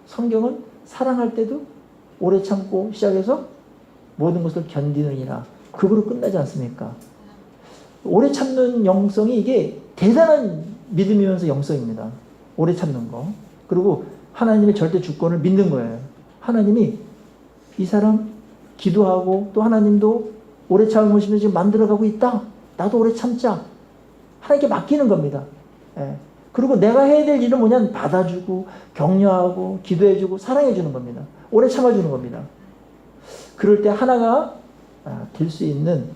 성경은 사랑할 때도 오래 참고 시작해서 모든 것을 견디느니라 그거로 끝나지 않습니까? 오래 참는 영성이 이게 대단한 믿음이면서 영성입니다. 오래 참는 거. 그리고 하나님의 절대 주권을 믿는 거예요. 하나님이 이 사람 기도하고 또 하나님도 오래 참으시면 지금 만들어가고 있다. 나도 오래 참자. 하나님께 맡기는 겁니다. 그리고 내가 해야 될 일은 뭐냐면 받아주고 격려하고 기도해주고 사랑해주는 겁니다. 오래 참아주는 겁니다. 그럴 때 하나가 될 수 있는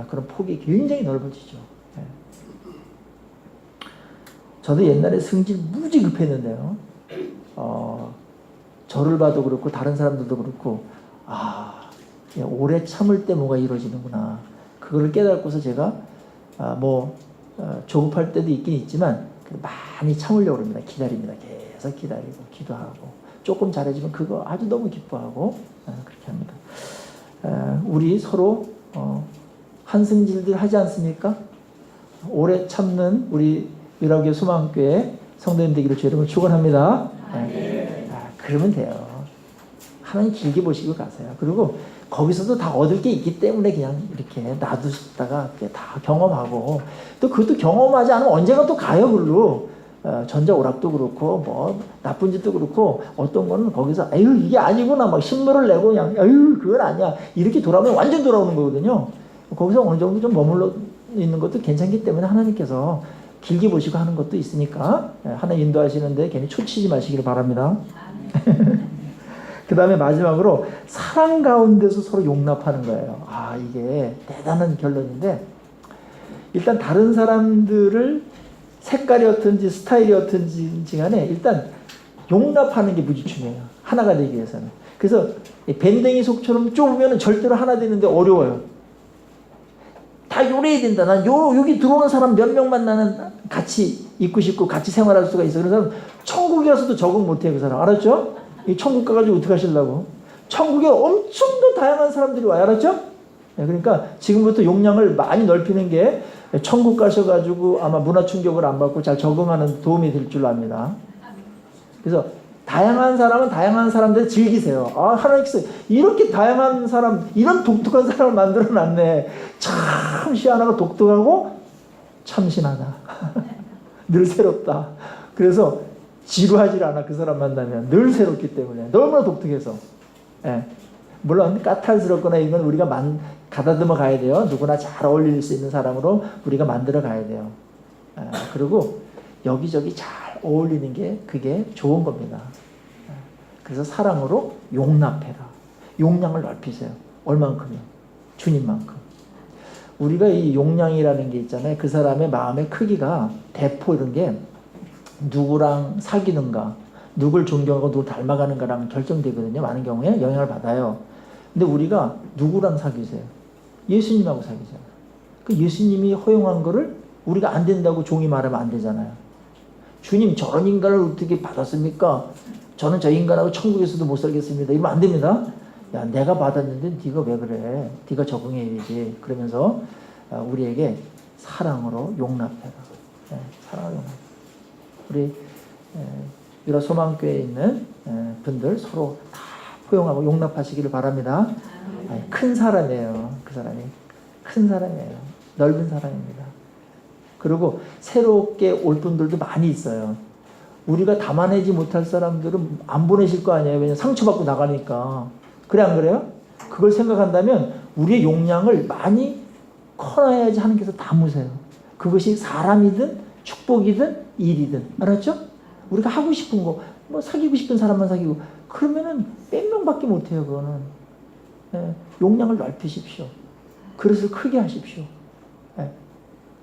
그런 폭이 굉장히 넓어지죠. 저도 옛날에 성질 무지 급했는데요. 저를 봐도 그렇고 다른 사람들도 그렇고 오래 참을 때 뭐가 이루어지는구나. 그거를 깨닫고서 제가 조급할 때도 있긴 있지만 많이 참으려고 합니다. 기다립니다. 계속 기다리고 기도하고 조금 잘해지면 그거 아주 너무 기뻐하고 그렇게 합니다. 우리 서로 한승질들 하지 않습니까? 오래 참는 우리 유라교회 소망교회 성도님 되기를 주의 이름으로 축원합니다. 그러면 돼요. 하나님 길게 보시고 가세요. 그리고 거기서도 다 얻을 게 있기 때문에 그냥 이렇게 놔두시다가 다 경험하고 또 그것도 경험하지 않으면 언제가 또 가요. 글로 전자오락도 그렇고 뭐 나쁜 짓도 그렇고 어떤 거는 거기서 아유 이게 아니구나 막 신물을 내고 그냥 아유 그건 아니야 이렇게 돌아오면 완전 돌아오는 거거든요. 거기서 어느 정도 좀 머물러 있는 것도 괜찮기 때문에 하나님께서 길게 보시고 하는 것도 있으니까 하나님 인도하시는데 괜히 초치지 마시기를 바랍니다. 그 다음에 마지막으로 사랑 가운데서 서로 용납하는 거예요. 이게 대단한 결론인데 일단 다른 사람들을 색깔이 어떤지 스타일이 어떤지 간에 일단 용납하는 게 무지 중요해요. 하나가 되기 위해서는. 그래서 밴댕이 속처럼 좁으면 절대로 하나 되는데 어려워요. 다 요래야 된다. 난 여기 들어오는 사람 몇 명만 나는 같이 있고 싶고 같이 생활할 수가 있어. 그래서 천국이라서도 적응 못해요. 그 사람. 알았죠? 이 천국 가가지고 어떻게 하시려고? 천국에 엄청 더 다양한 사람들이 와요. 알았죠? 그러니까 지금부터 용량을 많이 넓히는 게 천국 가셔가지고 아마 문화 충격을 안 받고 잘 적응하는 도움이 될 줄 압니다. 그래서 다양한 사람은 다양한 사람들 즐기세요. 하나님께서 이렇게 다양한 사람, 이런 독특한 사람을 만들어놨네. 참 희한하고 독특하고 참신하다. 늘 새롭다. 그래서 지루하지 않아. 그 사람 만나면 늘 새롭기 때문에 너무나 독특해서. 물론 까탈스럽거나 이건 우리가 가다듬어 가야 돼요. 누구나 잘 어울릴 수 있는 사람으로 우리가 만들어 가야 돼요. 그리고 여기저기 잘 어울리는 게 그게 좋은 겁니다. 그래서 사랑으로 용납해라. 용량을 넓히세요. 얼만큼이요? 주님만큼. 우리가 이 용량이라는 게 있잖아요. 그 사람의 마음의 크기가 대포 이런 게 누구랑 사귀는가, 누굴 존경하고 누굴 닮아가는가랑 결정되거든요. 많은 경우에 영향을 받아요. 근데 우리가 누구랑 사귀세요? 예수님하고 사귀잖아요. 그 예수님이 허용한 거를 우리가 안 된다고 종이 말하면 안 되잖아요. 주님 저런 인간을 어떻게 받았습니까? 저는 저 인간하고 천국에서도 못 살겠습니다. 이러면 안 됩니다. 야, 내가 받았는데 네가 왜 그래? 네가 적응해야지. 그러면서 우리에게 사랑으로 용납해라. 사랑으로 용납. 우리 유라 소망교회에 있는 분들 서로 다 포용하고 용납하시기를 바랍니다. 큰 사람이에요. 그 사람이 큰 사람이에요. 넓은 사람입니다. 그리고 새롭게 올 분들도 많이 있어요. 우리가 담아내지 못할 사람들은 안 보내실 거 아니에요. 왜냐면 상처받고 나가니까. 그래 안 그래요? 그걸 생각한다면 우리의 용량을 많이 커놔야지 하나님께서 담으세요. 그것이 사람이든 축복이든 일이든. 알았죠? 우리가 하고 싶은 거, 뭐 사귀고 싶은 사람만 사귀고 그러면은 몇 명밖에 못해요. 그거는. 용량을 넓히십시오. 그릇을 크게 하십시오.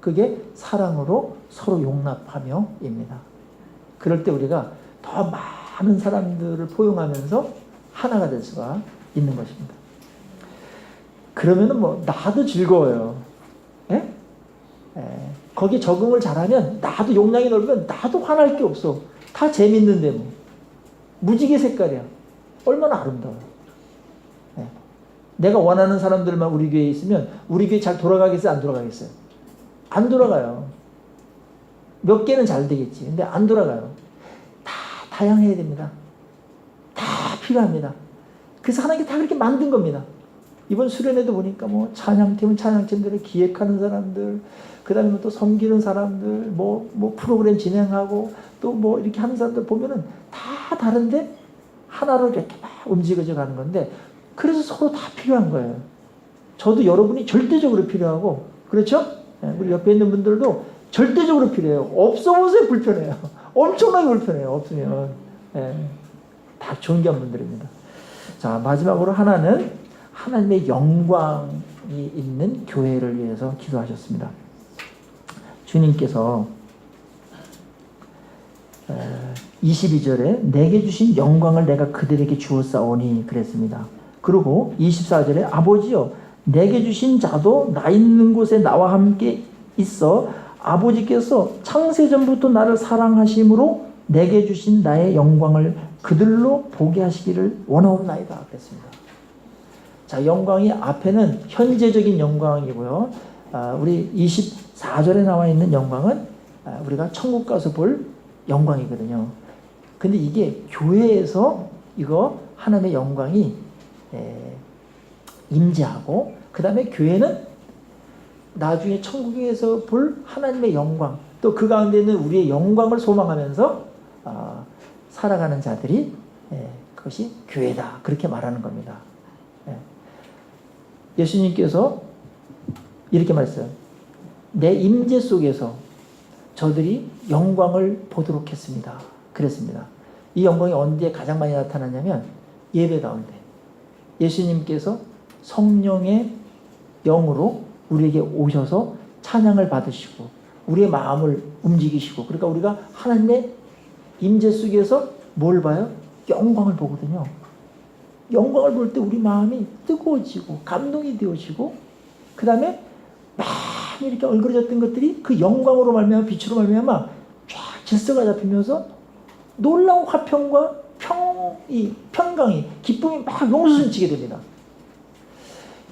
그게 사랑으로 서로 용납하며입니다. 그럴 때 우리가 더 많은 사람들을 포용하면서 하나가 될 수가 있는 것입니다. 그러면은 뭐 나도 즐거워요. 거기에 적응을 잘하면 나도 용량이 넓으면 나도 화날 게 없어. 다 재밌는데 뭐. 무지개 색깔이야. 얼마나 아름다워요. 내가 원하는 사람들만 우리 교회에 있으면 우리 교회 잘 돌아가겠어요? 안 돌아가겠어요? 안 돌아가요. 몇 개는 잘 되겠지. 근데 안 돌아가요. 다 다양해야 됩니다. 다 필요합니다. 그래서 하나님께 다 그렇게 만든 겁니다. 이번 수련회도 보니까 뭐 찬양팀은 찬양팀들을 기획하는 사람들, 그 다음에 또 섬기는 사람들, 뭐 프로그램 진행하고 또 뭐 이렇게 하는 사람들 보면은 다 다른데 하나로 이렇게 막 움직여져 가는 건데 그래서 서로 다 필요한 거예요. 저도 여러분이 절대적으로 필요하고 그렇죠? 우리 옆에 있는 분들도 절대적으로 필요해요. 없어 보세요. 불편해요. 엄청나게 불편해요. 없으면. 다 존귀한 분들입니다. 자, 마지막으로 하나는 하나님의 영광이 있는 교회를 위해서 기도하셨습니다. 주님께서 22절에 내게 주신 영광을 내가 그들에게 주었사오니 그랬습니다. 그리고 24절에 아버지여 내게 주신 자도 나 있는 곳에 나와 함께 있어 아버지께서 창세전부터 나를 사랑하심으로 내게 주신 나의 영광을 그들로 보게 하시기를 원하옵나이다 그랬습니다. 자, 영광이 앞에는 현재적인 영광이고요. 우리 24절에 나와 있는 영광은 우리가 천국 가서 볼 영광이거든요. 근데 이게 교회에서 이거 하나님의 영광이 임재하고, 그 다음에 교회는 나중에 천국에서 볼 하나님의 영광, 또 그 가운데 있는 우리의 영광을 소망하면서 살아가는 자들이 그것이 교회다 그렇게 말하는 겁니다. 예수님께서 이렇게 말했어요. 내 임재 속에서 저들이 영광을 보도록 했습니다. 그랬습니다. 이 영광이 언제 가장 많이 나타나냐면 예배 가운데 예수님께서 성령의 영으로 우리에게 오셔서 찬양을 받으시고 우리의 마음을 움직이시고, 그러니까 우리가 하나님의 임재 속에서 뭘 봐요? 영광을 보거든요. 영광을 볼 때 우리 마음이 뜨거워지고 감동이 되어지고, 그 다음에 많이 이렇게 얼그러졌던 것들이 그 영광으로 말미암아, 빛으로 말미암아 쫙 질서가 잡히면서 놀라운 화평과 평강이, 기쁨이 막 용수순치게 됩니다.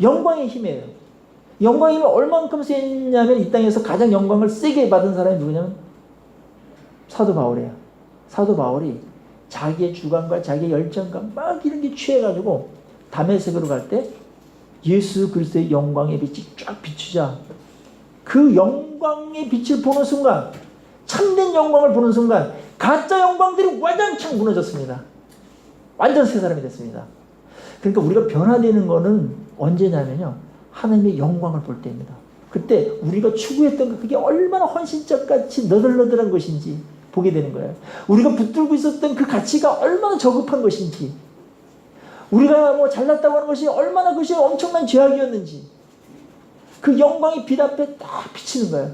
영광의 힘이에요. 영광의 힘이 얼만큼 세냐면 이 땅에서 가장 영광을 세게 받은 사람이 누구냐면 사도 바울이에요. 사도 바울이 자기의 주관과 자기의 열정과 막 이런 게 취해가지고 다메섹으로 갈 때 예수 그리스도의 영광의 빛이 쫙 비추자, 그 영광의 빛을 보는 순간, 참된 영광을 보는 순간 가짜 영광들이 와장창 무너졌습니다. 완전 새 사람이 됐습니다. 그러니까 우리가 변화되는 거는 언제냐면요, 하나님의 영광을 볼 때입니다. 그때 우리가 추구했던 것, 그게 얼마나 헌신짝같이 너덜너덜한 것인지 보게 되는 거예요. 우리가 붙들고 있었던 그 가치가 얼마나 저급한 것인지, 우리가 뭐 잘났다고 하는 것이 얼마나 그것이 엄청난 죄악이었는지, 그 영광이 빛 앞에 딱 비치는 거예요.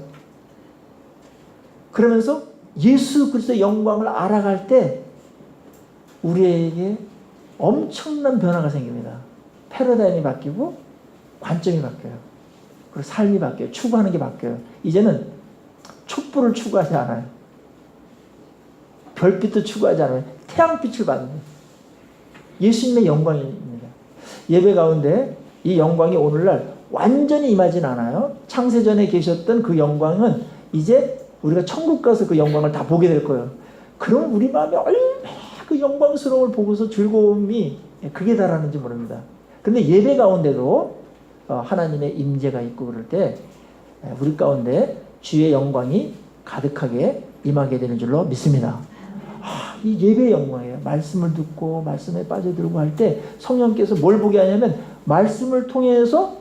그러면서 예수 그리스도의 영광을 알아갈 때 우리에게 엄청난 변화가 생깁니다. 패러다임이 바뀌고 관점이 바뀌어요. 그리고 삶이 바뀌어요. 추구하는 게 바뀌어요. 이제는 촛불을 추구하지 않아요. 별빛도 추구하지 않아요. 태양빛을 받는 예수님의 영광입니다. 예배 가운데 이 영광이 오늘날 완전히 임하진 않아요. 창세전에 계셨던 그 영광은 이제 우리가 천국 가서 그 영광을 다 보게 될 거예요. 그럼 우리 마음에 얼마나 그 영광스러움을 보고서 즐거움이 극에 달하는지 모릅니다. 그런데 예배 가운데도 하나님의 임재가 있고 그럴 때 우리 가운데 주의 영광이 가득하게 임하게 되는 줄로 믿습니다. 이 예배의 영광이에요. 말씀을 듣고 말씀에 빠져들고 할 때 성령께서 뭘 보게 하냐면 말씀을 통해서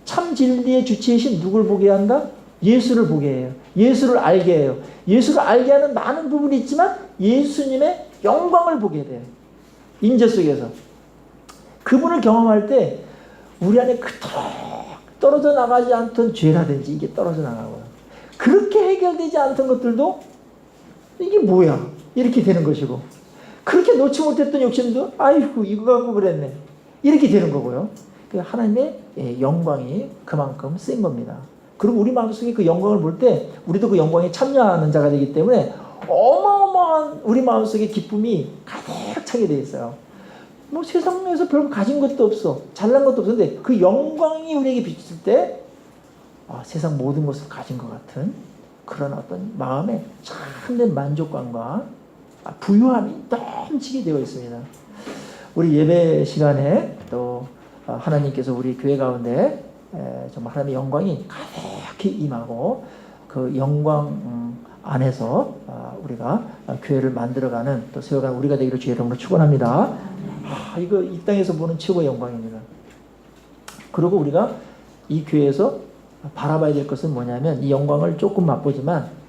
참 진리의 주체이신 누굴 보게 한다? 예수를 보게 해요. 예수를 알게 해요. 예수를 알게 하는 많은 부분이 있지만 예수님의 영광을 보게 돼요. 임재 속에서. 그분을 경험할 때 우리 안에 그토록 떨어져 나가지 않던 죄라든지 이게 떨어져 나가고요. 그렇게 해결되지 않던 것들도 이게 뭐야? 이렇게 되는 것이고, 그렇게 놓지 못했던 욕심도 아이고 이거 갖고 그랬네 이렇게 되는 거고요. 하나님의 영광이 그만큼 센 겁니다. 그리고 우리 마음속에 그 영광을 볼 때 우리도 그 영광에 참여하는 자가 되기 때문에 어마어마한 우리 마음속에 기쁨이 가득 차게 돼 있어요. 뭐 세상에서 별거 가진 것도 없어, 잘난 것도 없었는데 그 영광이 우리에게 비칠 때 세상 모든 것을 가진 것 같은 그런 어떤 마음의 참된 만족감과 부유함이 넘치게 되어 있습니다. 우리 예배 시간에 또 하나님께서 우리 교회 가운데 정말 하나님의 영광이 가득히 임하고 그 영광 안에서 우리가 교회를 만들어가는, 또 세워가는 우리가 되기를 주의 이름으로 축원합니다. 이거 이 땅에서 보는 최고의 영광입니다. 그리고 우리가 이 교회에서 바라봐야 될 것은 뭐냐면, 이 영광을 조금 맛보지만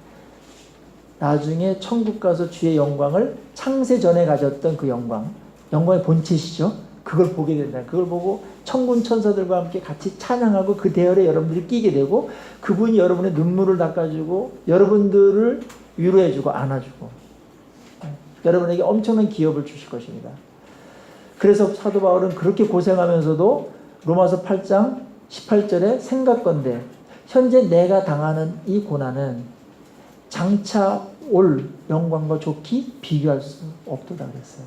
나중에 천국 가서 주의 영광을 창세 전에 가졌던 그 영광의 본체시죠. 그걸 보게 된다. 그걸 보고 천군 천사들과 함께 같이 찬양하고 그 대열에 여러분들이 끼게 되고, 그분이 여러분의 눈물을 닦아주고 여러분들을 위로해주고 안아주고 여러분에게 엄청난 기업을 주실 것입니다. 그래서 사도 바울은 그렇게 고생하면서도 로마서 8장 18절에 생각건대 현재 내가 당하는 이 고난은 장차 올 영광과 좋기 비교할 수 없도다 그랬어요.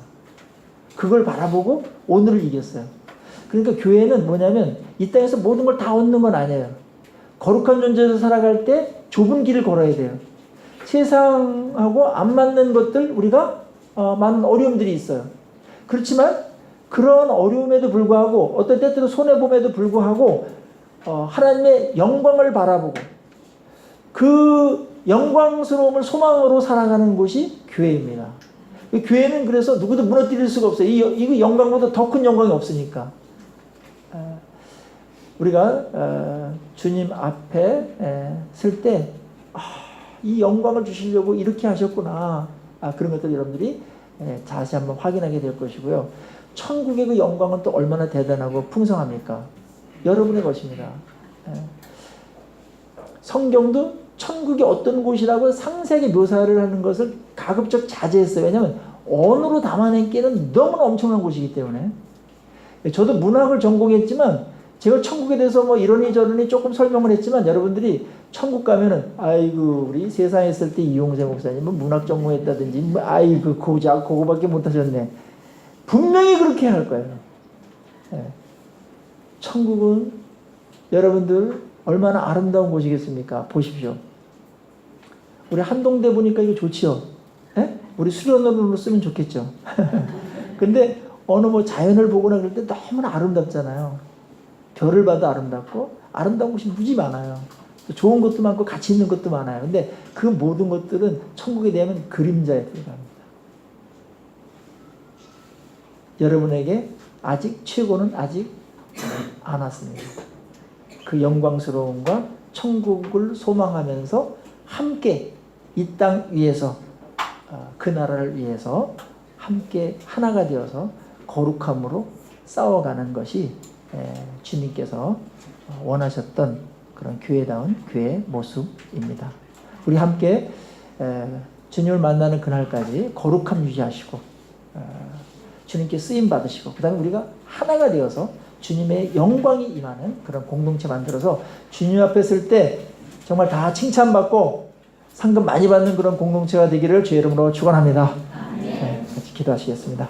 그걸 바라보고 오늘을 이겼어요. 그러니까 교회는 뭐냐면 이 땅에서 모든 걸 다 얻는 건 아니에요. 거룩한 존재에서 살아갈 때 좁은 길을 걸어야 돼요. 세상하고 안 맞는 것들 우리가 많은 어려움들이 있어요. 그렇지만 그런 어려움에도 불구하고 어떤 때때로 손해봄에도 불구하고 하나님의 영광을 바라보고 그 영광스러움을 소망으로 살아가는 곳이 교회입니다. 교회는 그래서 누구도 무너뜨릴 수가 없어요. 이 영광보다 더 큰 영광이 없으니까. 우리가 주님 앞에 설 때 이 영광을 주시려고 이렇게 하셨구나. 그런 것들 여러분들이 다시 한번 확인하게 될 것이고요. 천국의 그 영광은 또 얼마나 대단하고 풍성합니까? 여러분의 것입니다. 성경도 천국이 어떤 곳이라고 상세하게 묘사를 하는 것을 가급적 자제했어요. 왜냐하면 언어로 담아내기에는 너무나 엄청난 곳이기 때문에. 저도 문학을 전공했지만 제가 천국에 대해서 뭐 이러니 저러니 조금 설명을 했지만 여러분들이 천국 가면은 아이고 우리 세상에 있을 때 이용세 목사님은 문학 전공했다든지 뭐 아이고 고작 그거밖에 못하셨네. 분명히 그렇게 할 거예요. 천국은 여러분들 얼마나 아름다운 곳이겠습니까? 보십시오. 우리 한동대 보니까 이거 좋지요. 우리 수련으로 쓰면 좋겠죠. 근데 어느 뭐 자연을 보거나 그럴 때 너무나 아름답잖아요. 별을 봐도 아름답고 아름다운 곳이 무지 많아요. 좋은 것도 많고 가치 있는 것도 많아요. 근데 그 모든 것들은 천국에 대하면 그림자에 불과합니다. 여러분에게 아직 최고는 아직 안 왔습니다. 그 영광스러움과 천국을 소망하면서 함께 이 땅 위에서 그 나라를 위해서 함께 하나가 되어서 거룩함으로 싸워가는 것이 주님께서 원하셨던 그런 교회다운 교회의 모습입니다. 우리 함께 주님을 만나는 그날까지 거룩함 유지하시고 주님께 쓰임 받으시고 그 다음에 우리가 하나가 되어서 주님의 영광이 임하는 그런 공동체 만들어서 주님 앞에 설 때 정말 다 칭찬받고 상금 많이 받는 그런 공동체가 되기를 주의 이름으로 축원합니다. 같이 기도하시겠습니다.